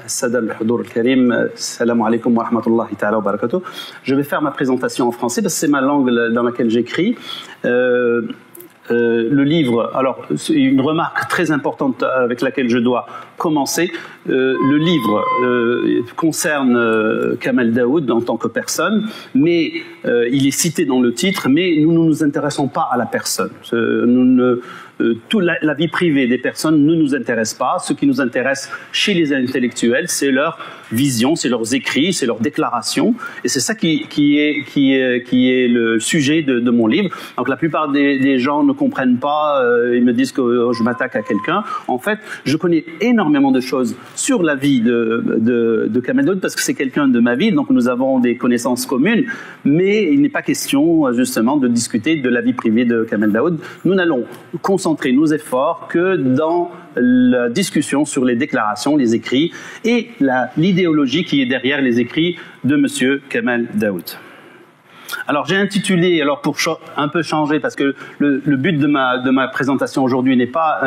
Sada al-Hudour al-Karim, salam alaikum wa rahmatullahi ta'ala wa barakatuh. Je vais faire ma présentation en français parce que c'est ma langue dans laquelle j'écris. Le livre, alors une remarque très importante avec laquelle je dois commencer, le livre concerne Kamel Daoud en tant que personne, mais il est cité dans le titre, mais nous ne nous intéressons pas à la personne. La vie privée des personnes ne nous intéresse pas. Ce qui nous intéresse chez les intellectuels, c'est leur vision, c'est leurs écrits, c'est leurs déclarations, et c'est ça qui est le sujet de mon livre. Donc la plupart des gens ne comprennent pas, ils me disent que je m'attaque à quelqu'un. En fait, je connais énormément de choses sur la vie de Kamel Daoud parce que c'est quelqu'un de ma vie, donc nous avons des connaissances communes, mais il n'est pas question justement de discuter de la vie privée de Kamel Daoud. Nous n'allons concentrer nos efforts que dans la discussion sur les déclarations, les écrits et l'idéologie qui est derrière les écrits de M. Kamel Daoud. Alors j'ai intitulé, alors pour un peu changer, parce que le but de ma présentation aujourd'hui n'est pas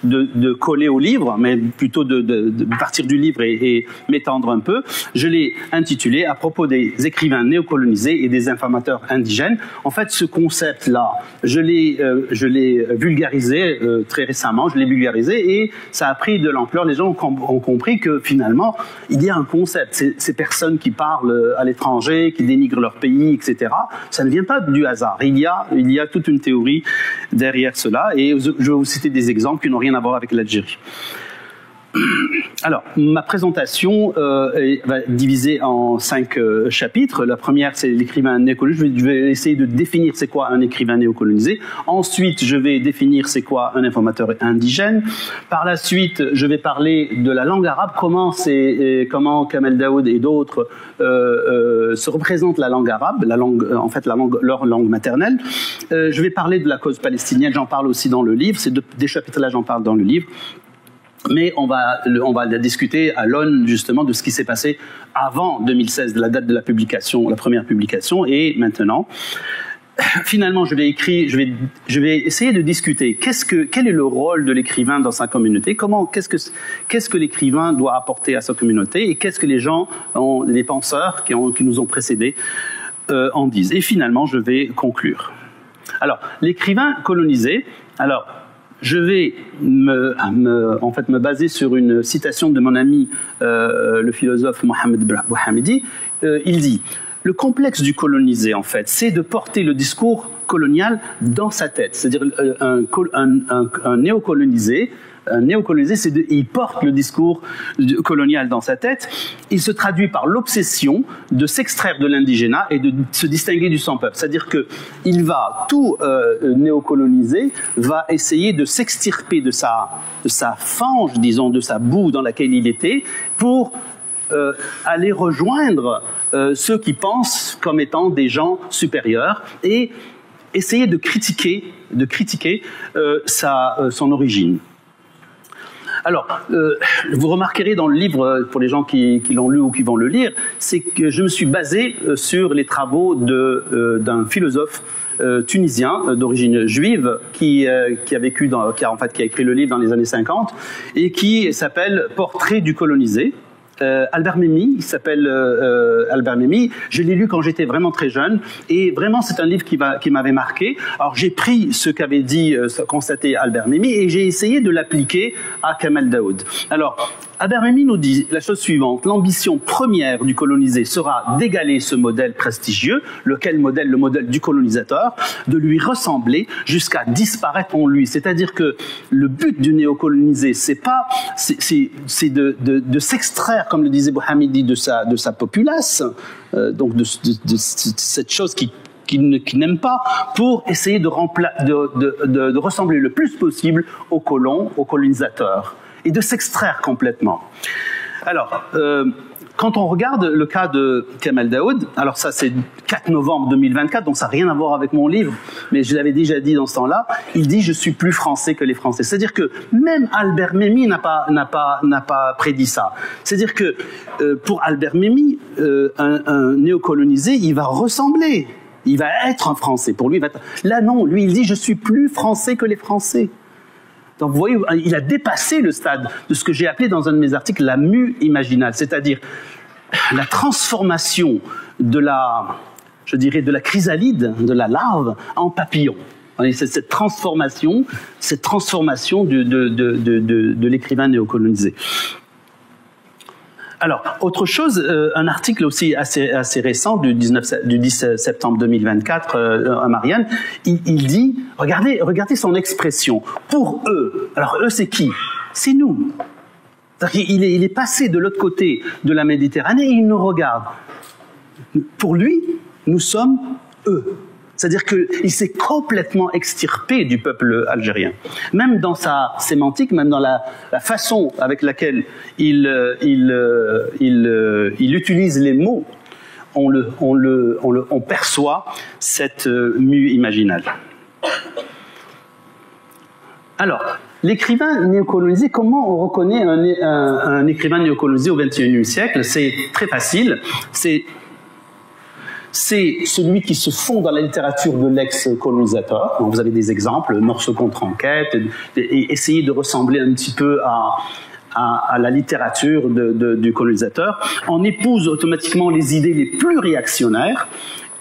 de coller au livre, mais plutôt de partir du livre et m'étendre un peu. Je l'ai intitulé à propos des écrivains néocolonisés et des informateurs indigènes. En fait, ce concept-là, je l'ai vulgarisé très récemment, je l'ai vulgarisé et ça a pris de l'ampleur. Les gens ont compris que finalement, il y a un concept. Ces personnes qui parlent à l'étranger, qui dénigrent leur pays, etc. Ça ne vient pas du hasard. Il y a toute une théorie derrière cela, et je vais vous citer des exemples qui n'ont rien à voir avec l'Algérie. Alors, ma présentation va diviser en 5 chapitres. La première, c'est l'écrivain néocolonisé. Je vais essayer de définir c'est quoi un écrivain néocolonisé. Ensuite, je vais définir c'est quoi un informateur indigène. Par la suite, je vais parler de la langue arabe, comment Kamel Daoud et d'autres se représentent la langue arabe, leur langue maternelle. Je vais parler de la cause palestinienne, j'en parle aussi dans le livre. Ces des chapitres-là, j'en parle dans le livre. Mais on va la discuter à l'aune justement de ce qui s'est passé avant 2016, de la date de la publication, la première publication, et maintenant. Finalement, je vais essayer de discuter quel est le rôle de l'écrivain dans sa communauté, qu'est-ce que l'écrivain doit apporter à sa communauté, et qu'est-ce que les penseurs qui nous ont précédés en disent. Et finalement, je vais conclure. Alors, l'écrivain colonisé, je vais me baser sur une citation de mon ami, le philosophe Mohamed Bouhamidi. Il dit « Le complexe du colonisé, en fait, c'est de porter le discours colonial dans sa tête. » C'est-à-dire un néocolonisé, il porte le discours colonial dans sa tête. Il se traduit par l'obsession de s'extraire de l'indigénat et de se distinguer du sans-peuple. C'est-à-dire que tout néocoloniser va essayer de s'extirper de sa fange, disons, de sa boue dans laquelle il était, pour aller rejoindre ceux qui pensent comme étant des gens supérieurs et essayer de critiquer son origine. Alors, vous remarquerez dans le livre, pour les gens qui l'ont lu ou qui vont le lire, c'est que je me suis basé sur les travaux d'un philosophe tunisien d'origine juive qui a écrit le livre dans les années 50 et qui s'appelle Portrait du colonisé. Albert Memmi, il s'appelle Albert Memmi. Je l'ai lu quand j'étais vraiment très jeune et vraiment c'est un livre qui m'avait marqué. Alors j'ai pris ce qu'avait constaté Albert Memmi et j'ai essayé de l'appliquer à Kamel Daoud. Alors Albert Memmi nous dit la chose suivante: l'ambition première du colonisé sera d'égaler ce modèle prestigieux, le modèle du colonisateur, de lui ressembler jusqu'à disparaître en lui. C'est-à-dire que le but du néocolonisé, c'est de s'extraire, comme le disait Bouhamidi, de sa populace, donc de cette chose qu'il n'aime pas, pour essayer de ressembler le plus possible aux colons, aux colonisateurs, et de s'extraire complètement. Alors, quand on regarde le cas de Kamel Daoud, alors ça c'est 4 novembre 2024, donc ça n'a rien à voir avec mon livre, mais je l'avais déjà dit dans ce temps-là, il dit « je suis plus français que les Français ». C'est-à-dire que même Albert Memmi n'a pas prédit ça. C'est-à-dire que pour Albert Memmi, un néocolonisé, il va ressembler, il va être un Français. Pour lui, là non, lui il dit « je suis plus français que les Français ». Donc vous voyez, il a dépassé le stade de ce que j'ai appelé dans un de mes articles la mue imaginale, c'est-à-dire la transformation de la, je dirais, de la chrysalide, de la larve, en papillon. C'est cette transformation de l'écrivain néocolonisé. Alors, autre chose, un article aussi assez récent du 10 septembre 2024 à Marianne, il dit, regardez son expression, pour eux. Alors eux, c'est qui? C'est nous. Il est passé de l'autre côté de la Méditerranée et il nous regarde. Pour lui, nous sommes eux. C'est-à-dire qu'il s'est complètement extirpé du peuple algérien. Même dans sa sémantique, même dans la façon avec laquelle il utilise les mots, on perçoit cette mue imaginale. Alors, l'écrivain néocolonisé, comment on reconnaît un écrivain néocolonisé au XXIe siècle? C'est très facile. C'est celui qui se fond dans la littérature de l'ex-colonisateur. Vous avez des exemples, Morceau contre enquête, et essayer de ressembler un petit peu à la littérature du colonisateur. On épouse automatiquement les idées les plus réactionnaires,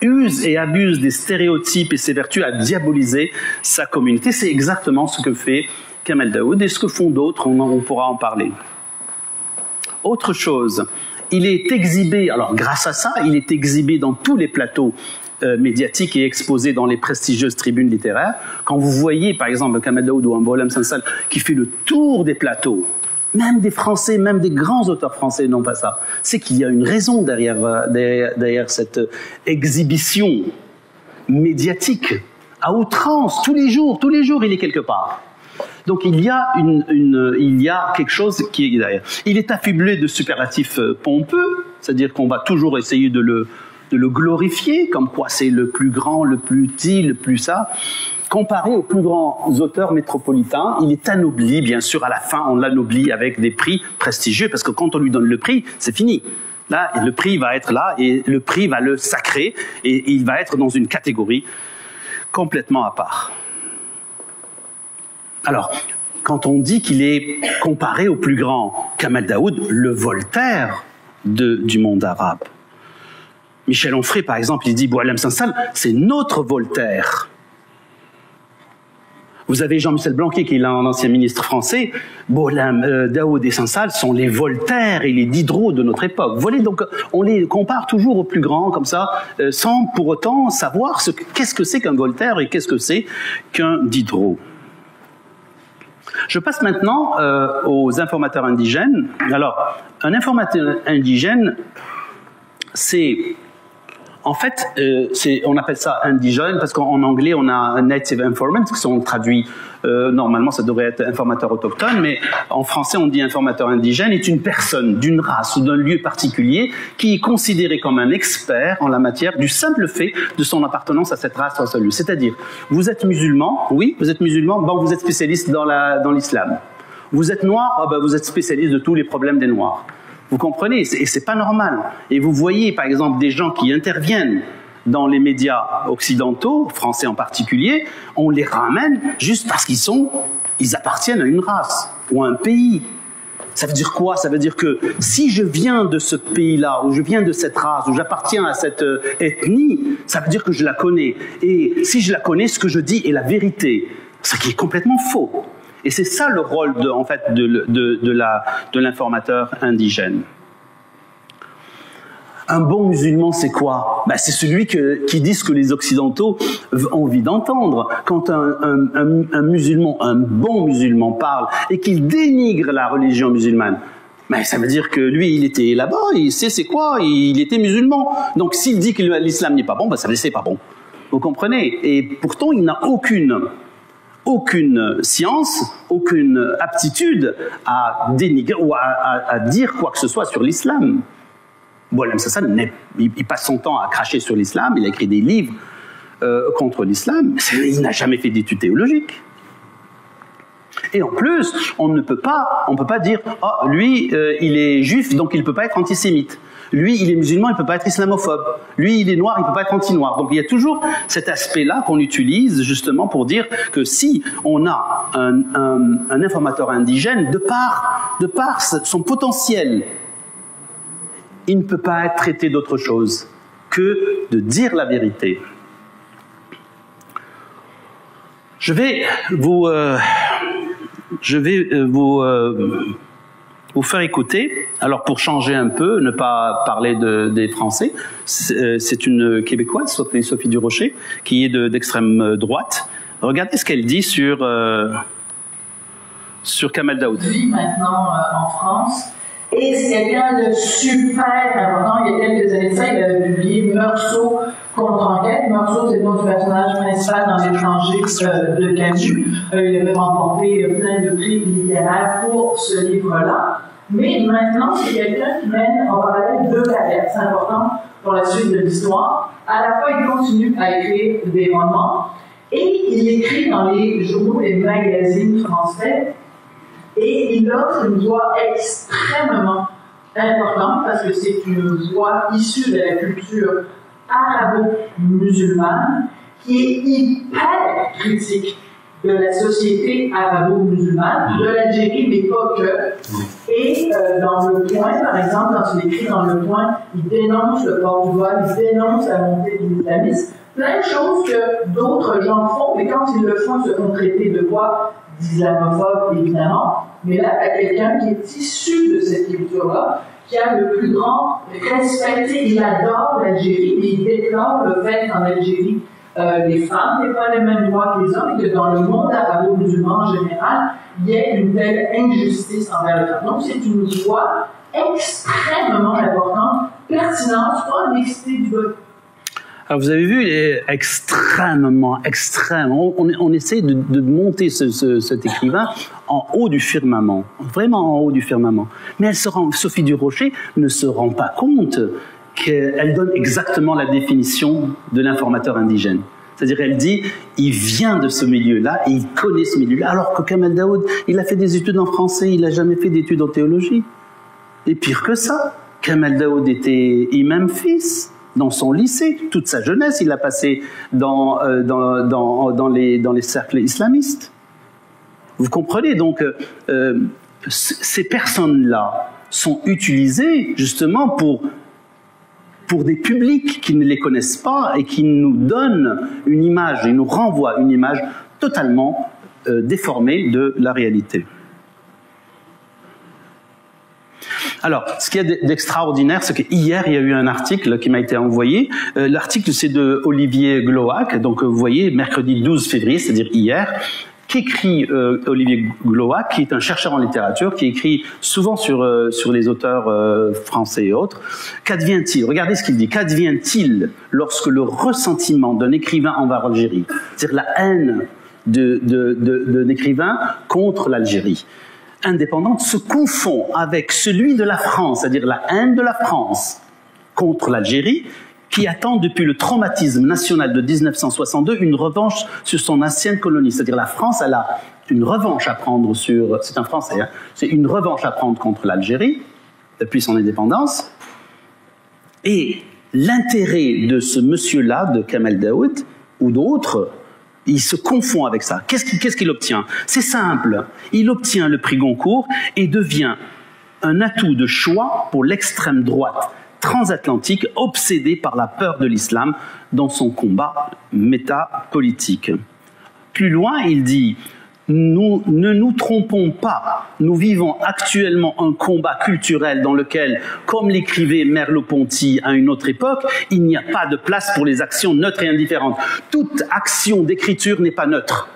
use et abuse des stéréotypes et s'évertue à diaboliser sa communauté. C'est exactement ce que fait Kamel Daoud et ce que font d'autres, on pourra en parler. Autre chose, il est exhibé, alors grâce à ça, il est exhibé dans tous les plateaux médiatiques et exposé dans les prestigieuses tribunes littéraires. Quand vous voyez, par exemple, Kamel Daoud ou un Boualem Sansal qui fait le tour des plateaux, même des Français, même des grands auteurs français n'ont pas ça. C'est qu'il y a une raison derrière cette exhibition médiatique à outrance, tous les jours, il est quelque part. Donc il y a quelque chose qui est derrière. Il est affublé de superlatifs pompeux, c'est-à-dire qu'on va toujours essayer de le glorifier, comme quoi c'est le plus grand, le plus petit, le plus ça. Comparé aux plus grands auteurs métropolitains, il est anobli, bien sûr, à la fin, on l'anoblit avec des prix prestigieux, parce que quand on lui donne le prix, c'est fini. Là, le prix va être là, et le prix va le sacrer, et il va être dans une catégorie complètement à part. Alors, quand on dit qu'il est comparé au plus grand Kamel Daoud, le Voltaire du monde arabe. Michel Onfray, par exemple, il dit Boualem Sansal, c'est notre Voltaire. Vous avez Jean-Michel Blanquer, qui est un ancien ministre français. Boualem Daoud et Sansal sont les Voltaire et les Diderot de notre époque. Vous voyez, donc on les compare toujours aux plus grands, comme ça, sans pour autant savoir qu'est-ce que c'est qu'un Voltaire et qu'est-ce que c'est qu'un Diderot. Je passe maintenant aux informateurs indigènes. Alors, un informateur indigène, c'est... En fait, on appelle ça indigène parce qu'en anglais, on a un native informant, qui sont traduits, normalement ça devrait être informateur autochtone, mais en français on dit informateur indigène, est une personne d'une race ou d'un lieu particulier qui est considéré comme un expert en la matière du simple fait de son appartenance à cette race ou à ce lieu. C'est-à-dire, vous êtes musulman, oui, vous êtes musulman, bon, vous êtes spécialiste dans l'islam. Vous êtes noir, oh, ben, vous êtes spécialiste de tous les problèmes des noirs. Vous comprenez, et c'est pas normal. Et vous voyez, par exemple, des gens qui interviennent dans les médias occidentaux, français en particulier, on les ramène juste parce ils appartiennent à une race ou à un pays. Ça veut dire quoi? Ça veut dire que si je viens de ce pays-là, ou je viens de cette race, ou j'appartiens à cette ethnie, ça veut dire que je la connais. Et si je la connais, ce que je dis est la vérité. Ce qui est complètement faux. Et c'est ça le rôle de l'informateur indigène. Un bon musulman, c'est quoi? Ben, c'est celui qui dit ce que les Occidentaux ont envie d'entendre. Quand un musulman, un bon musulman parle et qu'il dénigre la religion musulmane, ben, ça veut dire que lui, il était là-bas, il sait c'est quoi, il était musulman. Donc s'il dit que l'islam n'est pas bon, ben, ça veut dire que c'est pas bon. Vous comprenez? Et pourtant, il n'a aucune science, aucune aptitude à dénigrer ou à dire quoi que ce soit sur l'islam. Boualem Sansal, il passe son temps à cracher sur l'islam, il a écrit des livres contre l'islam, il n'a jamais fait d'études théologiques. Et en plus, on ne peut pas dire « Oh, lui, il est juif, donc il ne peut pas être antisémite. Lui, il est musulman, il ne peut pas être islamophobe. Lui, il est noir, il ne peut pas être anti-noir. » Donc il y a toujours cet aspect-là qu'on utilise justement pour dire que si on a un informateur indigène, de par son potentiel, il ne peut pas être traité d'autre chose que de dire la vérité. Je vais vous faire écouter, alors pour changer un peu, ne pas parler des Français, c'est une Québécoise, Sophie Durocher, qui est d'extrême droite. Regardez ce qu'elle dit sur Kamel Daoud. Vit maintenant en France, et c'est quelqu'un de super important. Il y a quelques années de ça, il a publié Meursault contre enquête. Meursault, c'est le nom du personnage principal dans L'étranger de Camus. Il avait remporté plein de prix littéraires pour ce livre-là. Mais maintenant, c'est quelqu'un qui mène en parallèle deux carrières. C'est important pour la suite de l'histoire. À la fois, il continue à écrire des romans et il écrit dans les journaux et magazines français. Et il offre une voix extrêmement importante parce que c'est une voix issue de la culture arabo-musulmane qui est hyper critique de la société arabo-musulmane, de l'Algérie, mais pas que. Et dans Le Point, par exemple, quand il écrit dans Le Point, il dénonce le port du voile, il dénonce la montée de l'islamisme, plein de choses que d'autres gens font, mais quand ils le font, se font traiter de quoi? D'islamophobe, évidemment. Mais là, il y a quelqu'un qui est issu de cette culture-là, qui a le plus grand respect. Il adore l'Algérie, mais il déplore le fait qu'en Algérie, les femmes n'aient pas les mêmes droits que les hommes, et que dans le monde arabo-musulman en général, il y ait une telle injustice envers les femmes. Donc, c'est une voix extrêmement importante, pertinente, pas mixité du vote. Alors vous avez vu, il est extrêmement. On essaie de monter cet écrivain en haut du firmament, vraiment en haut du firmament. Mais Sophie Durocher ne se rend pas compte qu'elle donne exactement la définition de l'informateur indigène. C'est-à-dire, elle dit, il vient de ce milieu-là et il connaît ce milieu-là, alors que Kamel Daoud, il a fait des études en français, il n'a jamais fait d'études en théologie. Et pire que ça, Kamel Daoud était imam fils. Dans son lycée, toute sa jeunesse, il l'a passé dans les cercles islamistes. Vous comprenez? Donc, ces personnes-là sont utilisées justement pour des publics qui ne les connaissent pas et qui nous donnent une image, et nous renvoient une image totalement déformée de la réalité. Alors, ce qu'il y a d'extraordinaire, c'est qu'hier, il y a eu un article qui m'a été envoyé. L'article, c'est de Olivier Gloac, donc vous voyez, mercredi 12 février, c'est-à-dire hier, qu'écrit Olivier Gloac, qui est un chercheur en littérature, qui écrit souvent sur les auteurs français et autres. Qu'advient-il? Regardez ce qu'il dit. Qu'advient-il lorsque le ressentiment d'un écrivain envers l'Algérie, c'est-à-dire la haine d'un écrivain contre l'Algérie indépendante, se confond avec celui de la France, c'est-à-dire la haine de la France contre l'Algérie, qui attend depuis le traumatisme national de 1962 une revanche sur son ancienne colonie. C'est-à-dire la France, elle a une revanche à prendre sur... C'est un Français, hein, c'est une revanche à prendre contre l'Algérie depuis son indépendance. Et l'intérêt de ce monsieur-là, de Kamel Daoud, ou d'autres, il se confond avec ça. Qu'est-ce qu'il obtient? C'est simple. Il obtient le prix Goncourt et devient un atout de choix pour l'extrême droite transatlantique obsédée par la peur de l'islam dans son combat métapolitique. Plus loin, il dit « Nous ne nous trompons pas, nous vivons actuellement un combat culturel dans lequel, comme l'écrivait Merleau-Ponty à une autre époque, il n'y a pas de place pour les actions neutres et indifférentes. Toute action d'écriture n'est pas neutre.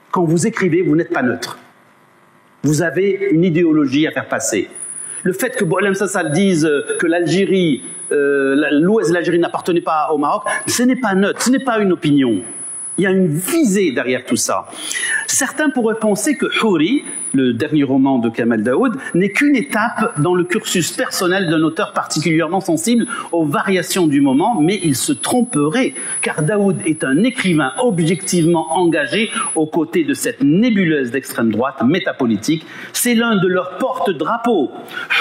Quand vous écrivez, vous n'êtes pas neutre. Vous avez une idéologie à faire passer. Le fait que Boualem Sassal dise que l'Algérie, l'ouest de l'Algérie n'appartenait pas au Maroc, ce n'est pas neutre, ce n'est pas une opinion. Il y a une visée derrière tout ça. Certains pourraient penser que Houri, le dernier roman de Kamel Daoud, n'est qu'une étape dans le cursus personnel d'un auteur particulièrement sensible aux variations du moment, mais ils se tromperaient, car Daoud est un écrivain objectivement engagé aux côtés de cette nébuleuse d'extrême droite métapolitique. C'est l'un de leurs porte-drapeaux.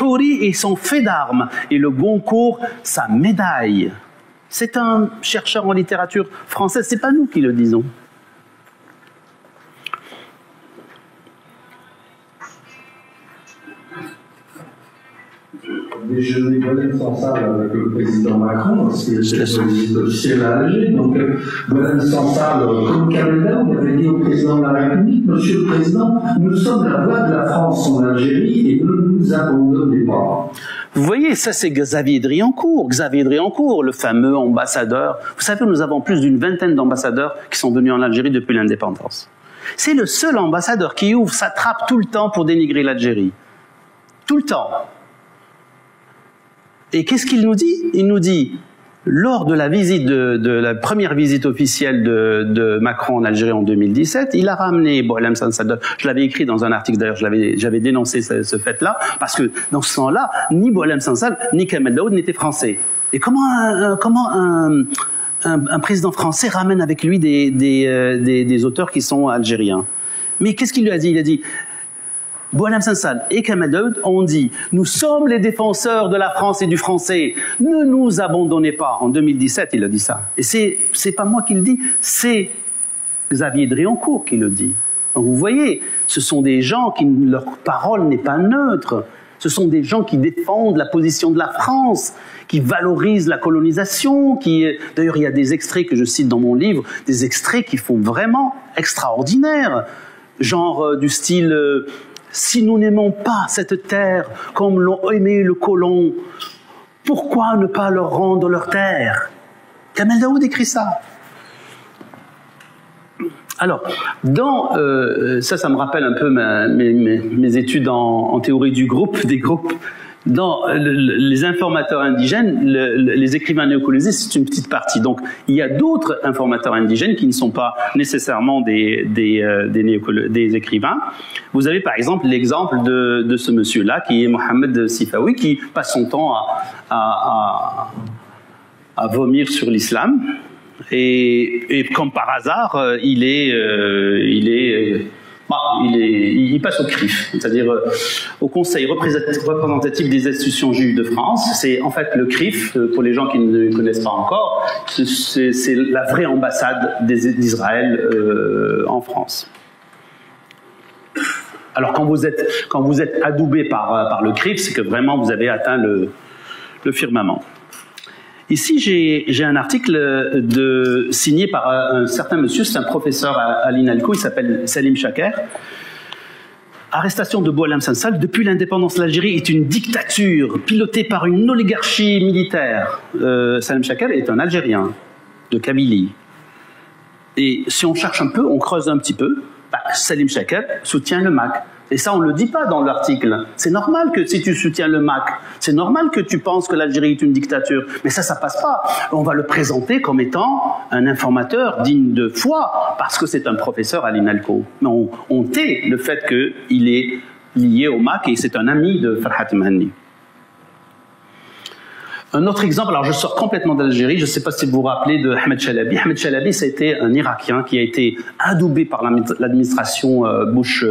Houri est son fait d'armes et le Goncourt sa médaille. C'est un chercheur en littérature française, c'est pas nous qui le disons. Déjeuner Bolem sans salle avec le président Macron, parce que c'est la visite officielle à Alger. Donc, Bolem sans salle, comme Kamel Daoud avait dit au président de la République, Monsieur le Président, nous sommes la voix de la France en Algérie et ne nous abandonnez pas. Vous voyez, ça c'est Xavier Driancourt. Xavier Driancourt, le fameux ambassadeur. Vous savez, nous avons plus d'une vingtaine d'ambassadeurs qui sont venus en Algérie depuis l'indépendance. C'est le seul ambassadeur qui ouvre sa trappe tout le temps pour dénigrer l'Algérie. Tout le temps. Et qu'est-ce qu'il nous dit? Il nous dit, lors de la visite de la première visite officielle de Macron en Algérie en 2017, il a ramené Boualem Sansal. Je l'avais écrit dans un article, d'ailleurs, j'avais dénoncé ce fait-là, parce que dans ce sens-là, ni Boualem Sansal, ni Kamel Daoud n'étaient français. Et comment un président français ramène avec lui des auteurs qui sont algériens? Mais qu'est-ce qu'il lui a dit? Il a dit, Boualem Sansal et Kamel Daoud ont dit « Nous sommes les défenseurs de la France et du français. Ne nous abandonnez pas. » En 2017, il a dit ça. Et c'est pas moi qui le dis, c'est Xavier Driancourt qui le dit. Donc vous voyez, ce sont des gens qui, leur parole n'est pas neutre. Ce sont des gens qui défendent la position de la France, qui valorisent la colonisation, d'ailleurs il y a des extraits que je cite dans mon livre, des extraits qui font vraiment extraordinaires. Genre du style... Si nous n'aimons pas cette terre comme l'ont aimé le colon, pourquoi ne pas leur rendre leur terre? Kamel Daoud écrit ça. Alors, ça me rappelle un peu mes études en théorie du groupe, des groupes. Dans les informateurs indigènes, les écrivains néocolonisés, c'est une petite partie. Donc, il y a d'autres informateurs indigènes qui ne sont pas nécessairement des écrivains. Vous avez par exemple l'exemple de ce monsieur-là, qui est Mohamed Sifawi, qui passe son temps à vomir sur l'islam. Et comme par hasard, il passe au CRIF, c'est-à-dire au Conseil représentatif des institutions juives de France. C'est en fait le CRIF, pour les gens qui ne connaissent pas encore, c'est la vraie ambassade d'Israël en France. Alors quand vous êtes adoubé par le CRIF, c'est que vraiment vous avez atteint le firmament. Ici, j'ai un article signé par un certain monsieur, c'est un professeur à l'INALCO, il s'appelle Salim Chaker. Arrestation de Boualem Sansal. Depuis l'indépendance, l'Algérie est une dictature pilotée par une oligarchie militaire. Salim Chaker est un Algérien de Kabylie. Et si on cherche un peu, on creuse un petit peu, Salim Chaker soutient le MAC. Et ça, on ne le dit pas dans l'article. C'est normal que si tu soutiens le MAC, c'est normal que tu penses que l'Algérie est une dictature. Mais ça passe pas. On va le présenter comme étant un informateur digne de foi, parce que c'est un professeur à l'INALCO. Mais on tait le fait qu'il est lié au MAC et c'est un ami de Farhat Mhanni. Un autre exemple, alors je sors complètement d'Algérie, je ne sais pas si vous vous rappelez de Ahmed Chalabi. Ahmed Chalabi, c'était un Irakien qui a été adoubé par l'administration Bush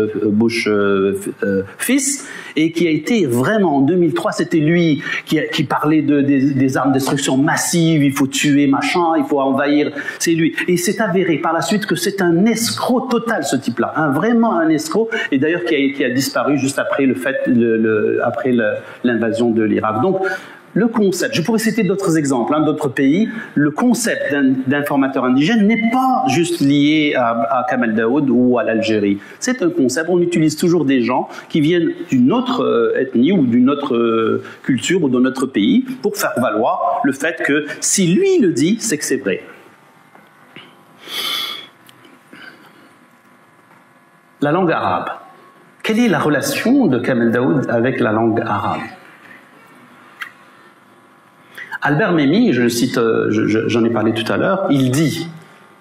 fils et qui a été vraiment, en 2003, c'était lui qui parlait des armes de destruction massive, il faut tuer machin, il faut envahir, c'est lui. Et c'est avéré par la suite que c'est un escroc total, ce type-là, vraiment un escroc, et d'ailleurs qui a disparu juste après après l'invasion de l'Irak. Donc, le concept, je pourrais citer d'autres exemples, d'autres pays, le concept d'informateur indigène n'est pas juste lié à Kamel Daoud ou à l'Algérie. C'est un concept, on utilise toujours des gens qui viennent d'une autre ethnie ou d'une autre culture ou d'un autre pays pour faire valoir le fait que si lui le dit, c'est que c'est vrai. La langue arabe. Quelle est la relation de Kamel Daoud avec la langue arabe ? Albert Memmi, je le cite, j'en ai parlé tout à l'heure, il dit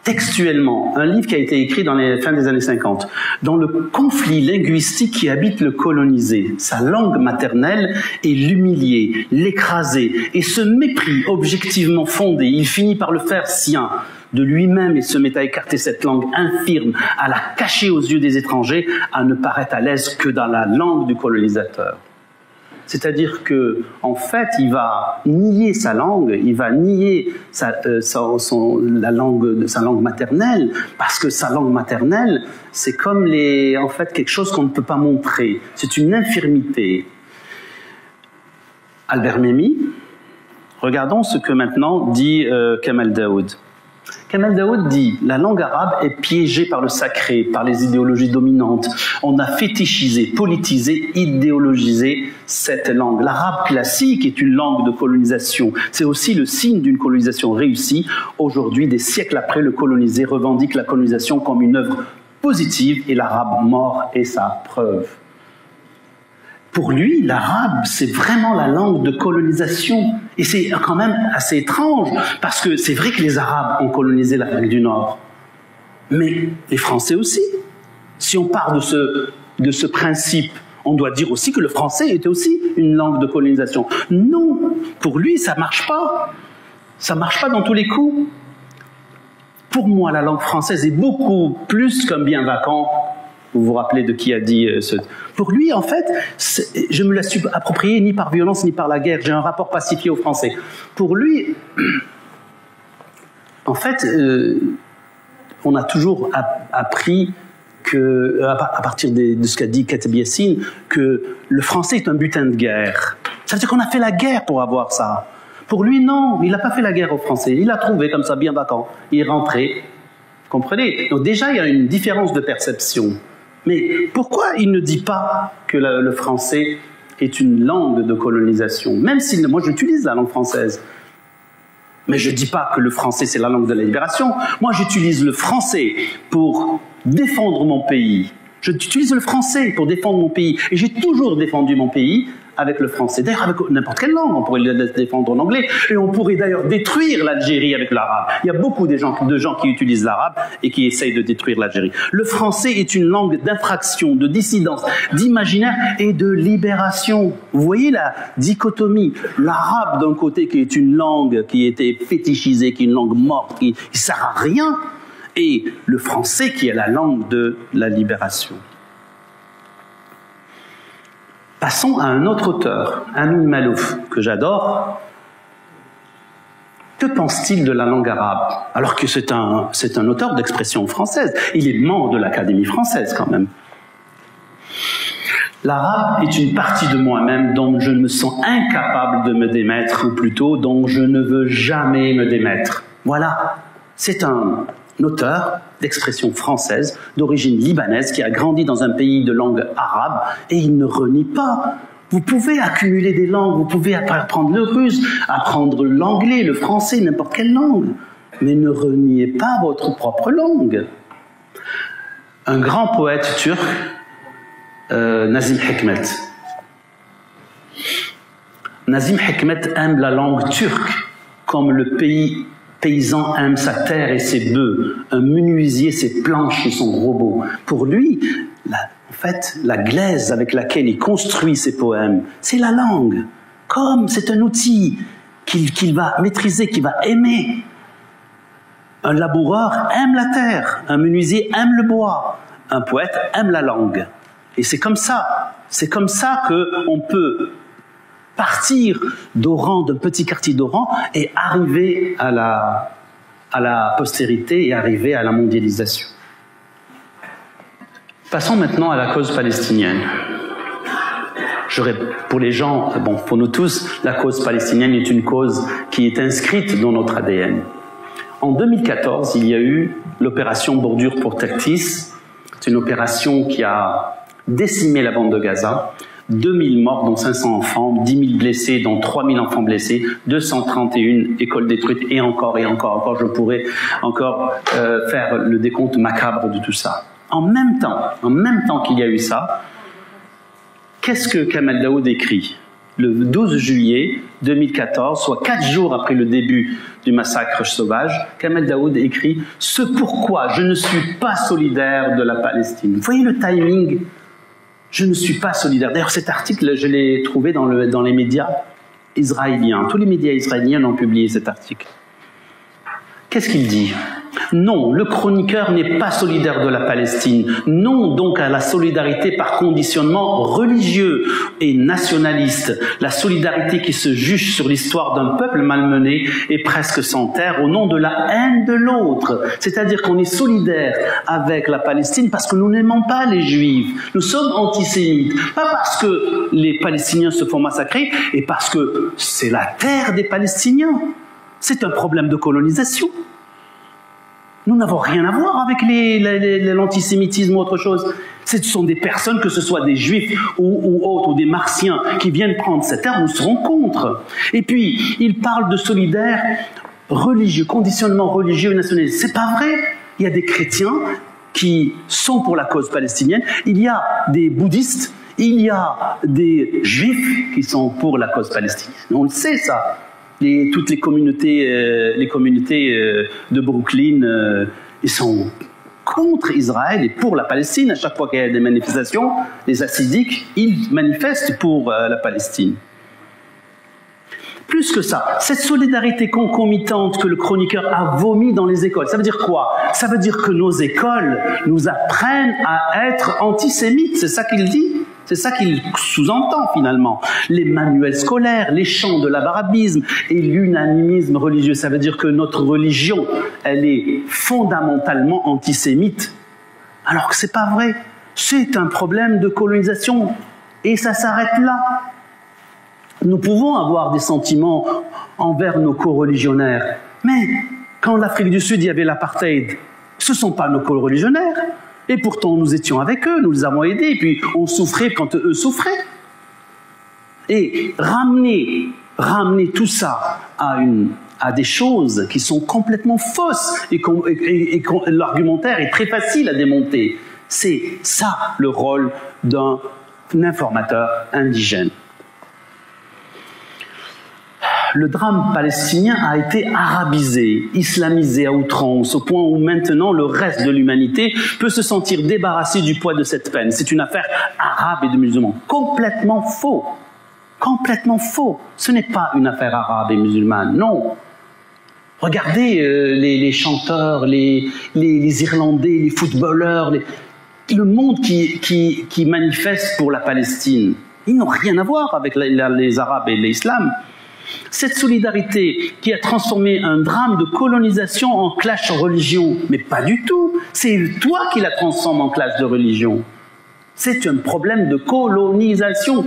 textuellement un livre qui a été écrit dans les fins des années 50, dans le conflit linguistique qui habite le colonisé. Sa langue maternelle est l'humilier, l'écraser, et ce mépris objectivement fondé, il finit par le faire sien de lui-même et se met à écarter cette langue infirme, à la cacher aux yeux des étrangers, à ne paraître à l'aise que dans la langue du colonisateur. C'est-à-dire que, en fait, il va nier sa langue, il va nier sa langue maternelle, parce que sa langue maternelle, c'est comme en fait, quelque chose qu'on ne peut pas montrer. C'est une infirmité. Albert Memmi, regardons ce que maintenant dit Kamal Daoud. Kamal Daoud dit « La langue arabe est piégée par le sacré, par les idéologies dominantes. On a fétichisé, politisé, idéologisé cette langue. L'arabe classique est une langue de colonisation. C'est aussi le signe d'une colonisation réussie. Aujourd'hui, des siècles après, le colonisé revendique la colonisation comme une œuvre positive et l'arabe mort est sa preuve. » Pour lui, l'arabe, c'est vraiment la langue de colonisation. Et c'est quand même assez étrange, parce que c'est vrai que les Arabes ont colonisé l'Afrique du Nord. Mais les Français aussi. Si on part de ce principe, on doit dire aussi que le français était aussi une langue de colonisation. Non, pour lui, ça ne marche pas. Ça ne marche pas dans tous les coups. Pour moi, la langue française est beaucoup plus qu'un bien vacant. Vous vous rappelez de qui a dit ce... Pour lui, en fait, je me la suis appropriée ni par violence ni par la guerre. J'ai un rapport pacifié au français. Pour lui, en fait, on a toujours appris que, à partir de ce qu'a dit Kateb Yassine, que le français est un butin de guerre. Ça veut dire qu'on a fait la guerre pour avoir ça. Pour lui, non, il n'a pas fait la guerre aux Français. Il l'a trouvé comme ça, bien vacant. Il est rentré. Vous comprenez? Donc déjà, il y a une différence de perception. Mais pourquoi il ne dit pas que le français est une langue de colonisation? Même si moi j'utilise la langue française, mais je ne dis pas que le français c'est la langue de la libération. Moi j'utilise le français pour défendre mon pays. J'utilise le français pour défendre mon pays. Et j'ai toujours défendu mon pays avec le français. D'ailleurs, avec n'importe quelle langue, on pourrait le défendre en anglais. Et on pourrait d'ailleurs détruire l'Algérie avec l'arabe. Il y a beaucoup de gens qui utilisent l'arabe et qui essayent de détruire l'Algérie. Le français est une langue d'infraction, de dissidence, d'imaginaire et de libération. Vous voyez la dichotomie. L'arabe, d'un côté, qui est une langue qui était fétichisée, qui est une langue morte, qui ne sert à rien, et le français qui est la langue de la libération. Passons à un autre auteur, Amin Maalouf, que j'adore. Que pense-t-il de la langue arabe? Alors que c'est un auteur d'expression française. Il est membre de l'Académie française quand même. L'arabe est une partie de moi-même dont je me sens incapable de me démettre, ou plutôt dont je ne veux jamais me démettre. Voilà, c'est un auteur d'expression française, d'origine libanaise, qui a grandi dans un pays de langue arabe, et il ne renie pas. Vous pouvez accumuler des langues, vous pouvez apprendre le russe, apprendre l'anglais, le français, n'importe quelle langue, mais ne reniez pas votre propre langue. Un grand poète turc, Nazim Hikmet. Nazim Hikmet aime la langue turque comme le paysan aime sa terre et ses bœufs, un menuisier ses planches et son robot. Pour lui, en fait, la glaise avec laquelle il construit ses poèmes, c'est la langue. Comme c'est un outil qu'il va maîtriser, qu'il va aimer. Un laboureur aime la terre, un menuisier aime le bois, un poète aime la langue. Et c'est comme ça qu'on peut partir d'Oran, d'un petit quartier d'Oran, et arriver à la postérité et arriver à la mondialisation. Passons maintenant à la cause palestinienne. Pour les gens, pour nous tous, la cause palestinienne est une cause qui est inscrite dans notre ADN. En 2014, il y a eu l'opération Bordure pour Tactis. C'est une opération qui a décimé la bande de Gaza. 2000 morts, dont 500 enfants, 10 000 blessés, dont 3000 enfants blessés, 231 écoles détruites, et encore, je pourrais encore faire le décompte macabre de tout ça. En même temps qu'il y a eu ça, qu'est-ce que Kamal Daoud écrit? le 12 juillet 2014, soit 4 jours après le début du massacre sauvage, Kamel Daoud écrit « Ce pourquoi je ne suis pas solidaire de la Palestine ». Vous voyez le timing? Je ne suis pas solidaire. D'ailleurs, cet article, je l'ai trouvé dans les médias israéliens. Tous les médias israéliens ont publié cet article. Qu'est-ce qu'il dit? Non, le chroniqueur n'est pas solidaire de la Palestine. Non donc à la solidarité par conditionnement religieux et nationaliste. La solidarité qui se juge sur l'histoire d'un peuple malmené et presque sans terre au nom de la haine de l'autre. C'est-à-dire qu'on est solidaire avec la Palestine parce que nous n'aimons pas les Juifs. Nous sommes antisémites. Pas parce que les Palestiniens se font massacrer et parce que c'est la terre des Palestiniens. C'est un problème de colonisation. Nous n'avons rien à voir avec l'antisémitisme ou autre chose. Ce sont des personnes, que ce soit des Juifs ou autres, ou des Martiens, qui viennent prendre cette terre, nous serons contre. Et puis, il parle de solidaire religieux, conditionnement religieux et nationaliste. C'est pas vrai. Il y a des chrétiens qui sont pour la cause palestinienne. Il y a des bouddhistes. Il y a des Juifs qui sont pour la cause palestinienne. On le sait, ça. Toutes les communautés de Brooklyn, ils sont contre Israël et pour la Palestine. À chaque fois qu'il y a des manifestations, les hassidiques, ils manifestent pour la Palestine. Plus que ça, cette solidarité concomitante que le chroniqueur a vomi dans les écoles, ça veut dire quoi? Ça veut dire que nos écoles nous apprennent à être antisémites, c'est ça qu'il dit? C'est ça qu'il sous-entend finalement. Les manuels scolaires, les chants de l'abarabisme et l'unanimisme religieux. Ça veut dire que notre religion, elle est fondamentalement antisémite. Alors que c'est pas vrai. C'est un problème de colonisation. Et ça s'arrête là. Nous pouvons avoir des sentiments envers nos co-religionnaires. Mais quand l'Afrique du Sud, il y avait l'apartheid, ce ne sont pas nos co-religionnaires. Et pourtant, nous étions avec eux, nous les avons aidés, et puis on souffrait quand eux souffraient. Et ramener tout ça à des choses qui sont complètement fausses, et l'argumentaire est très facile à démonter. C'est ça le rôle d'un informateur indigène. Le drame palestinien a été arabisé, islamisé à outrance, au point où maintenant le reste de l'humanité peut se sentir débarrassé du poids de cette peine. C'est une affaire arabe et de musulmans. Complètement faux. Complètement faux. Ce n'est pas une affaire arabe et musulmane, non. Regardez les chanteurs, les Irlandais, les footballeurs, le monde qui manifeste pour la Palestine. Ils n'ont rien à voir avec les Arabes et l'islam. Cette solidarité qui a transformé un drame de colonisation en clash en religion, mais pas du tout. C'est toi qui la transforme en clash de religion. C'est un problème de colonisation.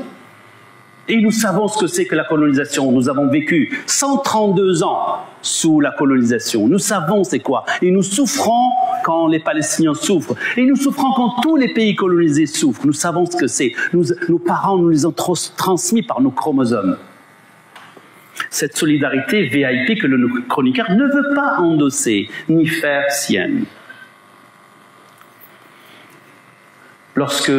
Et nous savons ce que c'est que la colonisation. Nous avons vécu 132 ans sous la colonisation. Nous savons c'est quoi. Et nous souffrons quand les Palestiniens souffrent. Et nous souffrons quand tous les pays colonisés souffrent. Nous savons ce que c'est. Nos parents nous les ont transmis par nos chromosomes. Cette solidarité VIP que le chroniqueur ne veut pas endosser, ni faire sienne. Lorsque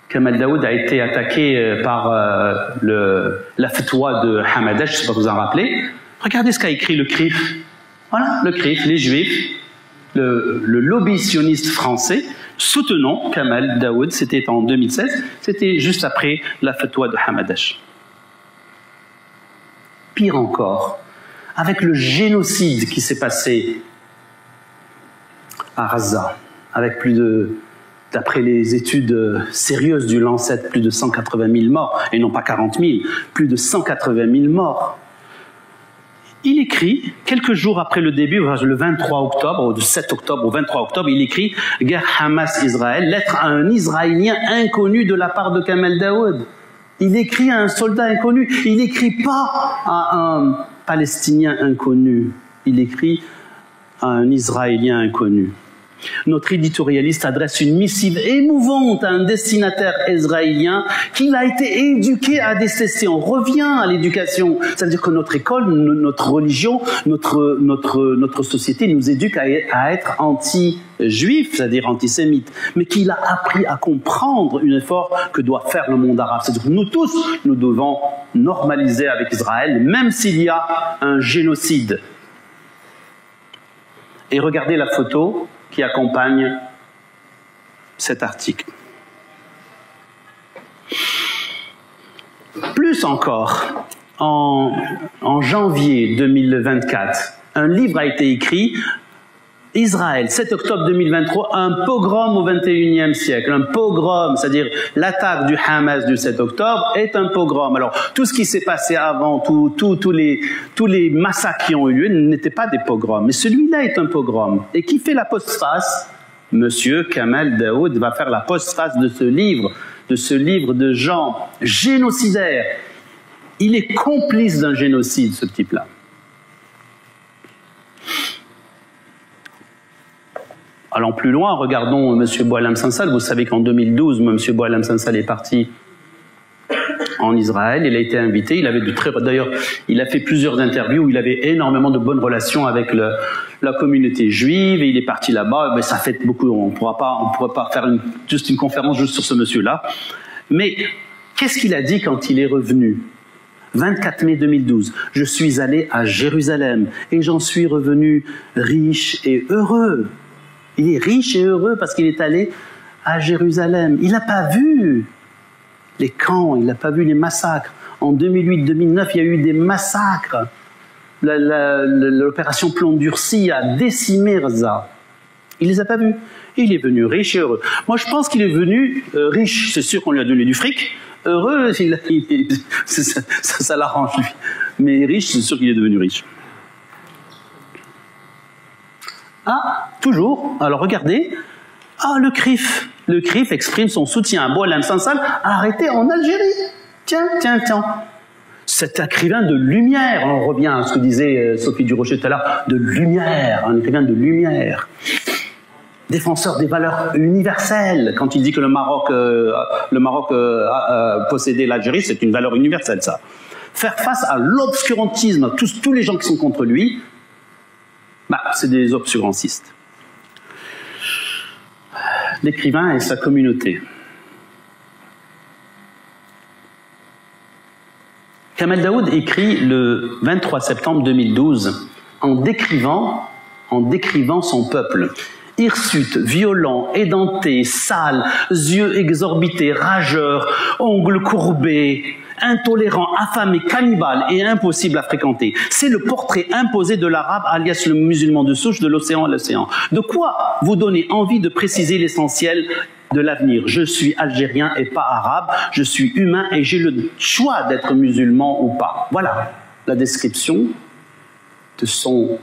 Kamel Daoud a été attaqué par la fatwa de Hamadash, je ne sais pas si vous en rappelez, regardez ce qu'a écrit le CRIF. Voilà, le CRIF, les Juifs, le lobby sioniste français, soutenant Kamel Daoud, c'était en 2016, c'était juste après la fatwa de Hamadash. Pire encore, avec le génocide qui s'est passé à Gaza, avec d'après les études sérieuses du Lancet, plus de 180 000 morts, et non pas 40 000, plus de 180 000 morts. Il écrit, quelques jours après le début, le 23 octobre, ou du 7 octobre au 23 octobre, il écrit « Guerre Hamas-Israël, lettre à un Israélien inconnu de la part de Kamel Daoud ». Il écrit à un soldat inconnu. Il n'écrit pas à un Palestinien inconnu. Il écrit à un Israélien inconnu. Notre éditorialiste adresse une missive émouvante à un destinataire israélien qui a été éduqué à détester. On revient à l'éducation. C'est-à-dire que notre école, notre religion, notre société nous éduque à être anti-juif, c'est-à-dire antisémite, mais qu'il a appris à comprendre un effort que doit faire le monde arabe. C'est-à-dire que nous tous, nous devons normaliser avec Israël, même s'il y a un génocide. Et regardez la photo qui accompagne cet article. Plus encore, en janvier 2024, un livre a été écrit, Israël, 7 octobre 2023, un pogrom au XXIe siècle. Un pogrom, c'est-à-dire l'attaque du Hamas du 7 octobre est un pogrom. Alors, tout ce qui s'est passé avant, tous les massacres qui ont eu lieu n'étaient pas des pogroms. Mais celui-là est un pogrom. Et qui fait la postface? Monsieur Kamel Daoud va faire la postface de ce livre de gens génocidaires. Il est complice d'un génocide, ce type-là. Allons plus loin, regardons M. Boualem Sansal. Vous savez qu'en 2012, M. Boualem Sansal est parti en Israël. Il a été invité. D'ailleurs, il a fait plusieurs interviews où il avait énormément de bonnes relations avec la communauté juive. Et il est parti là-bas. Mais ça fait beaucoup. On ne pourra pas faire juste une conférence juste sur ce monsieur-là. Mais qu'est-ce qu'il a dit quand il est revenu? 24 mai 2012. Je suis allé à Jérusalem et j'en suis revenu riche et heureux. Il est riche et heureux parce qu'il est allé à Jérusalem. Il n'a pas vu les camps, il n'a pas vu les massacres. En 2008-2009, il y a eu des massacres. L'opération Plomb Durci a décimé Gaza. Il ne les a pas vus. Il est venu riche et heureux. Moi, je pense qu'il est venu riche. C'est sûr qu'on lui a donné du fric. Heureux, ça l'arrange lui. Mais riche, c'est sûr qu'il est devenu riche. Ah, toujours. Alors regardez. Ah, le CRIF. Le CRIF exprime son soutien à Boualem Sansal arrêté en Algérie. Tiens. Cet écrivain de lumière, on revient à ce que disait Sophie Durocher tout à l'heure, de lumière, un écrivain de lumière. Défenseur des valeurs universelles. Quand il dit que le Maroc possédait l'Algérie, c'est une valeur universelle, ça. Faire face à l'obscurantisme, tous les gens qui sont contre lui, c'est des obscurantistes. L'écrivain et sa communauté. Kamel Daoud écrit le 23 septembre 2012 en décrivant son peuple. Hirsute, violent, édenté, sale, yeux exorbités, rageur, ongles courbés, intolérant, affamé, cannibale et impossible à fréquenter. C'est le portrait imposé de l'arabe, alias le musulman de souche, de l'océan à l'océan. De quoi vous donner envie de préciser l'essentiel de l'avenir? Je suis algérien et pas arabe, je suis humain et j'ai le choix d'être musulman ou pas. Voilà la description de son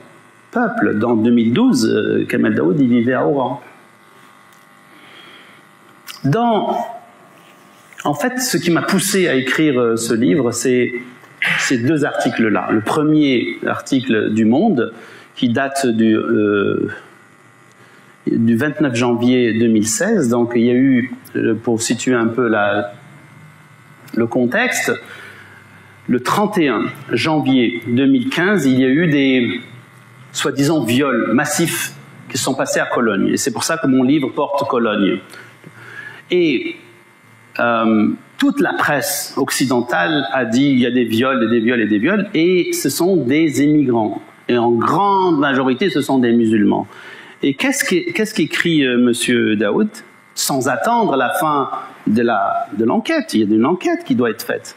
peuple. Dans 2012, Kamel Daoud, il vivait à Oran. En fait, ce qui m'a poussé à écrire ce livre, c'est ces deux articles-là. Le premier article du Monde, qui date du 29 janvier 2016. Donc, il y a eu, pour situer un peu le contexte, le 31 janvier 2015, il y a eu des soi-disant viols massifs qui sont passés à Cologne. Et c'est pour ça que mon livre porte Cologne. Et toute la presse occidentale a dit il y a des viols et des viols et des viols, et ce sont des émigrants. Et en grande majorité, ce sont des musulmans. Et qu'est-ce qu'écrit M. Daoud? Sans attendre la fin de l'enquête. Il y a une enquête qui doit être faite.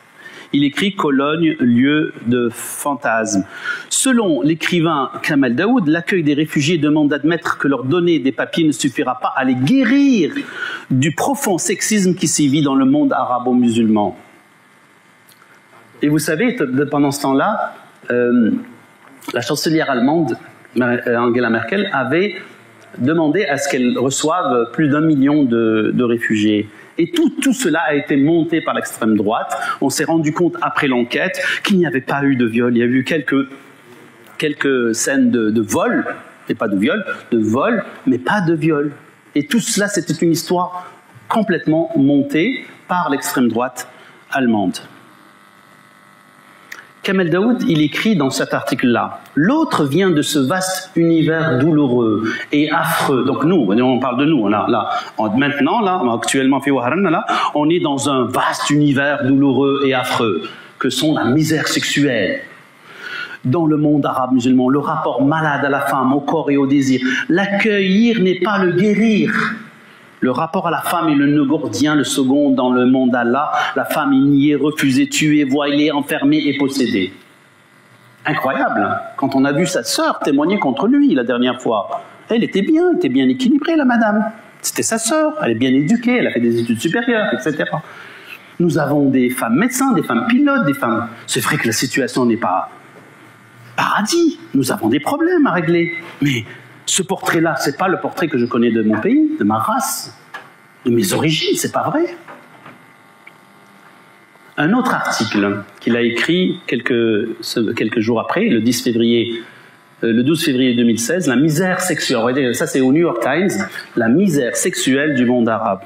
Il écrit Cologne, lieu de fantasmes. Selon l'écrivain Kamel Daoud, l'accueil des réfugiés demande d'admettre que leur donner des papiers ne suffira pas à les guérir du profond sexisme qui sévit dans le monde arabo-musulman. Et vous savez, pendant ce temps-là, la chancelière allemande, Angela Merkel, avait demandé à ce qu'elle reçoive plus d'1 million de réfugiés. Et tout cela a été monté par l'extrême droite. On s'est rendu compte après l'enquête qu'il n'y avait pas eu de viol. Il y a eu quelques scènes de vol, et pas de viol, de vol, mais pas de viol. Et tout cela, c'était une histoire complètement montée par l'extrême droite allemande. Kamel Daoud, il écrit dans cet article-là, « L'autre vient de ce vaste univers douloureux et affreux. » Donc nous, on parle de nous, actuellement, on est dans un vaste univers douloureux et affreux, que sont la misère sexuelle. Dans le monde arabe musulman, le rapport malade à la femme, au corps et au désir. L'accueillir n'est pas le guérir. Le rapport à la femme est le nœud gordien, le second dans le monde d'Allah. La femme est niée, refusée, tuée, voilée, enfermée et possédée. Incroyable, hein? Quand on a vu sa sœur témoigner contre lui la dernière fois. Elle était bien équilibrée, la madame. C'était sa sœur, elle est bien éduquée, elle a fait des études supérieures, etc. Nous avons des femmes médecins, des femmes pilotes, des femmes... C'est vrai que la situation n'est pas paradis. Nous avons des problèmes à régler. Mais... ce portrait-là, c'est pas le portrait que je connais de mon pays, de ma race, de mes origines, c'est pas vrai. Un autre article qu'il a écrit quelques jours après, le 12 février 2016, la misère sexuelle, ça c'est au New York Times, la misère sexuelle du monde arabe.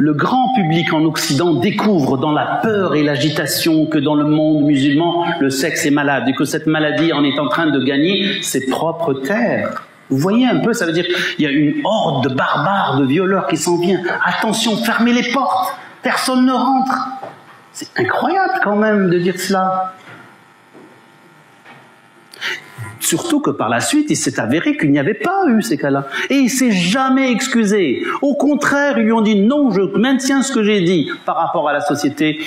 Le grand public en Occident découvre dans la peur et l'agitation que dans le monde musulman, le sexe est malade et que cette maladie en est en train de gagner ses propres terres. Vous voyez un peu, ça veut dire qu'il y a une horde de barbares, de violeurs qui s'en vient. Attention, fermez les portes, personne ne rentre. C'est incroyable quand même de dire cela. Surtout que par la suite, il s'est avéré qu'il n'y avait pas eu ces cas-là. Et il ne s'est jamais excusé. Au contraire, ils lui ont dit non, je maintiens ce que j'ai dit par rapport à la société,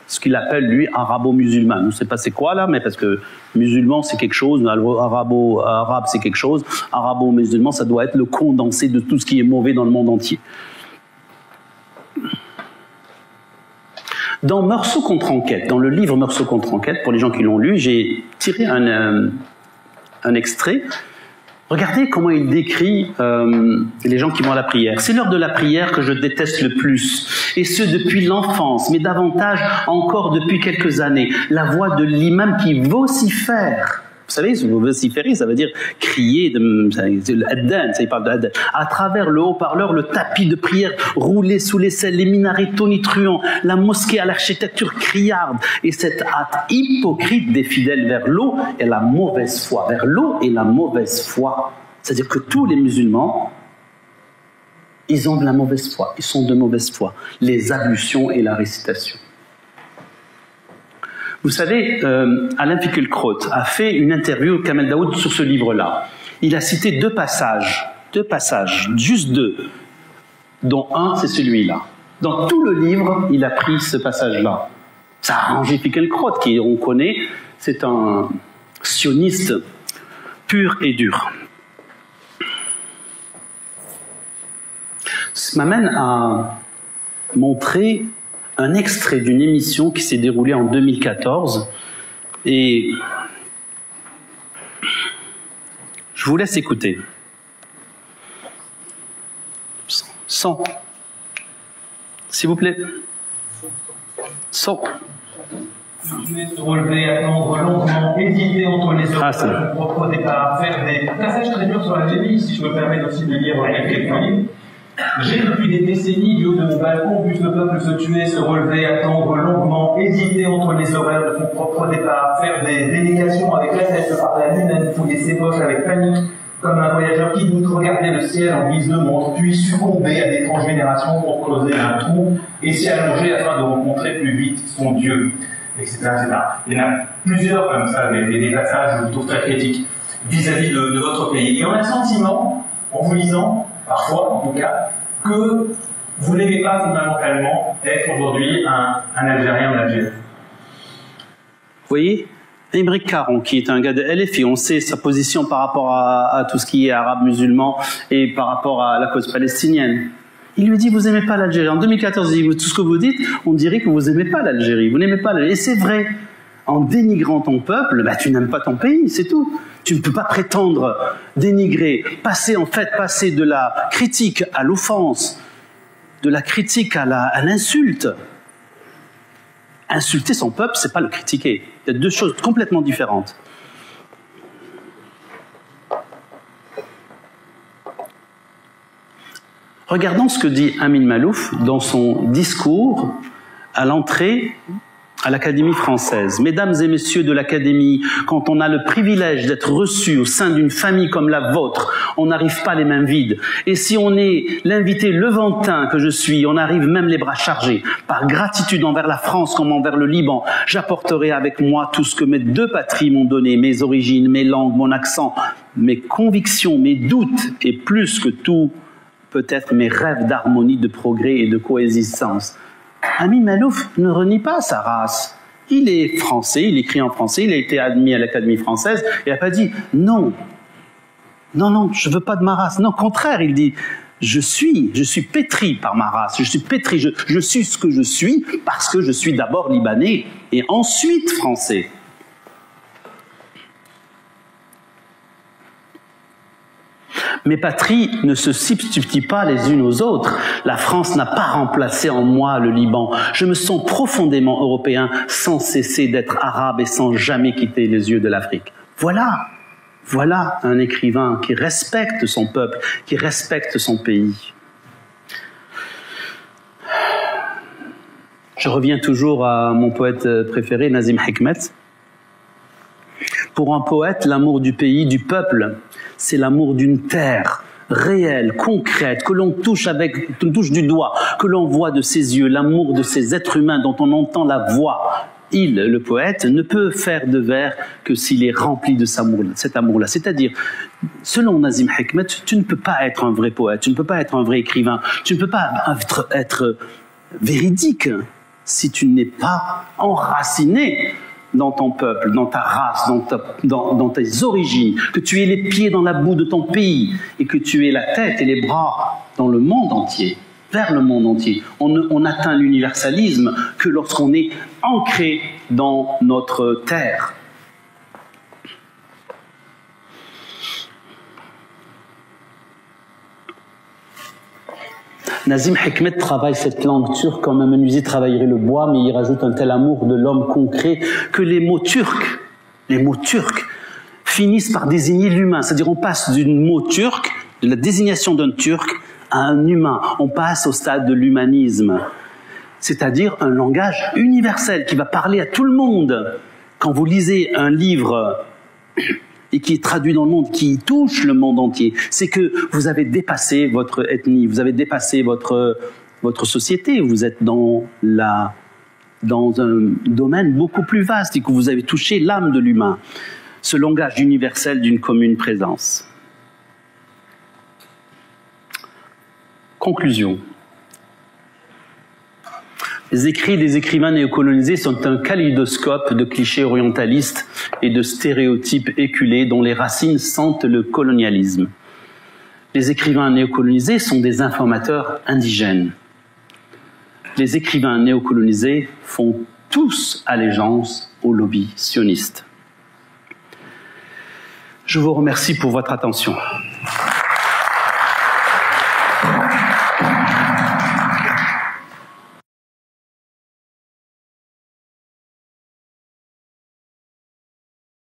ce qu'il appelle, lui, arabo-musulman. Je ne sais pas c'est quoi là, mais parce que musulman c'est quelque chose, arabe c'est quelque chose, arabo-musulman ça doit être le condensé de tout ce qui est mauvais dans le monde entier. Dans Meursault contre enquête, dans le livre Meursault contre enquête, pour les gens qui l'ont lu, j'ai tiré un extrait. Regardez comment il décrit les gens qui vont à la prière. C'est l'heure de la prière que je déteste le plus, et ce depuis l'enfance, mais davantage encore depuis quelques années. La voix de l'imam qui vocifère. Vous savez, vociférer, ça veut dire crier, il parle de adhan. À travers le haut-parleur, le tapis de prière roulé sous l'aisselle, les minarets tonitruants, la mosquée à l'architecture criarde, et cette hâte hypocrite des fidèles vers l'eau et la mauvaise foi. Vers l'eau et la mauvaise foi. C'est-à-dire que tous les musulmans, ils ont de la mauvaise foi, ils sont de mauvaise foi. Les ablutions et la récitation. Vous savez, Alain Finkielkraut a fait une interview de Kamel Daoud sur ce livre-là. Il a cité deux passages, juste deux, dont un, c'est celui-là. Dans tout le livre, il a pris ce passage-là. Ça a arrangé Finkielkraut, qui, on connaît, c'est un sioniste pur et dur. Ça m'amène à montrer un extrait d'une émission qui s'est déroulée en 2014 et je vous laisse écouter. Son. S'il vous plaît. Son. Se relever, attendre longuement, hésiter entre les autres, propre départ, faire des passages très durs sur la Algérie, si je me permets aussi de lire quelques livres. J'ai depuis des décennies, du haut de mon balcon, vu le peuple se tuer, se relever, attendre longuement, hésiter entre les horaires de son propre départ, faire des délégations avec la tête par la lune, fouiller ses poches avec panique, comme un voyageur qui doute regarder le ciel en guise de montre, puis succomber à d'étranges générations pour creuser un trou et s'y allonger afin de rencontrer plus vite son Dieu, etc., etc. Il y en a plusieurs comme ça, des passages, je trouve, très critiques vis-à-vis de votre pays. Et on a le sentiment, en vous lisant, parfois en tout cas, que vous n'aimez pas fondamentalement être aujourd'hui un Algérien en Algérie. Vous voyez, Émeric Caron, qui est un gars de LFI, on sait sa position par rapport à tout ce qui est arabe musulman et par rapport à la cause palestinienne. Il lui dit, vous n'aimez pas l'Algérie. En 2014, il dit, tout ce que vous dites, on dirait que vous n'aimez pas l'Algérie. Vous n'aimez pas l'Algérie. Et c'est vrai. En dénigrant ton peuple, bah, tu n'aimes pas ton pays, c'est tout. Tu ne peux pas prétendre dénigrer, passer de la critique à l'offense, de la critique à l'insulte. Insulter son peuple, c'est pas le critiquer. Il y a deux choses complètement différentes. Regardons ce que dit Amin Maalouf dans son discours à l'entrée à l'Académie française. Mesdames et messieurs de l'Académie, quand on a le privilège d'être reçu au sein d'une famille comme la vôtre, on n'arrive pas les mains vides. Et si on est l'invité levantin que je suis, on arrive même les bras chargés. Par gratitude envers la France comme envers le Liban, j'apporterai avec moi tout ce que mes deux patries m'ont donné, mes origines, mes langues, mon accent, mes convictions, mes doutes, et plus que tout, peut-être mes rêves d'harmonie, de progrès et de coexistence. Amin Maalouf ne renie pas sa race. Il est français, il écrit en français, il a été admis à l'Académie française et n'a pas dit « non, non, non, je ne veux pas de ma race ». Non, au contraire, il dit « je suis pétri par ma race, je suis pétri, je suis ce que je suis parce que je suis d'abord libanais et ensuite français ». Mes patries ne se substituent pas les unes aux autres. La France n'a pas remplacé en moi le Liban. Je me sens profondément européen sans cesser d'être arabe et sans jamais quitter les yeux de l'Afrique. Voilà un écrivain qui respecte son peuple, qui respecte son pays. Je reviens toujours à mon poète préféré, Nazim Hikmet. Pour un poète, l'amour du pays, du peuple, c'est l'amour d'une terre réelle, concrète, que l'on touche du doigt, que l'on voit de ses yeux, l'amour de ces êtres humains dont on entend la voix. Il, le poète, ne peut faire de vers que s'il est rempli de cet amour-là. C'est-à-dire, selon Nazim Hikmet, tu ne peux pas être un vrai poète, tu ne peux pas être un vrai écrivain, tu ne peux pas être véridique si tu n'es pas enraciné dans ton peuple, dans ta race, dans tes origines, que tu aies les pieds dans la boue de ton pays et que tu aies la tête et les bras dans le monde entier, vers le monde entier. On atteint l'universalisme que lorsqu'on est ancré dans notre terre. Nazim Hikmet travaille cette langue turque comme un menuisier travaillerait le bois, mais il rajoute un tel amour de l'homme concret que les mots turcs finissent par désigner l'humain. C'est-à-dire on passe d'une mot turc, de la désignation d'un turc, à un humain. On passe au stade de l'humanisme. C'est-à-dire un langage universel qui va parler à tout le monde. Quand vous lisez un livre et qui est traduit dans le monde, qui touche le monde entier, c'est que vous avez dépassé votre ethnie, vous avez dépassé votre société, vous êtes dans un domaine beaucoup plus vaste et que vous avez touché l'âme de l'humain, ce langage universel d'une commune présence. Conclusion. Les écrits des écrivains néocolonisés sont un kaléidoscope de clichés orientalistes et de stéréotypes éculés dont les racines sentent le colonialisme. Les écrivains néocolonisés sont des informateurs indigènes. Les écrivains néocolonisés font tous allégeance au lobby sioniste. Je vous remercie pour votre attention.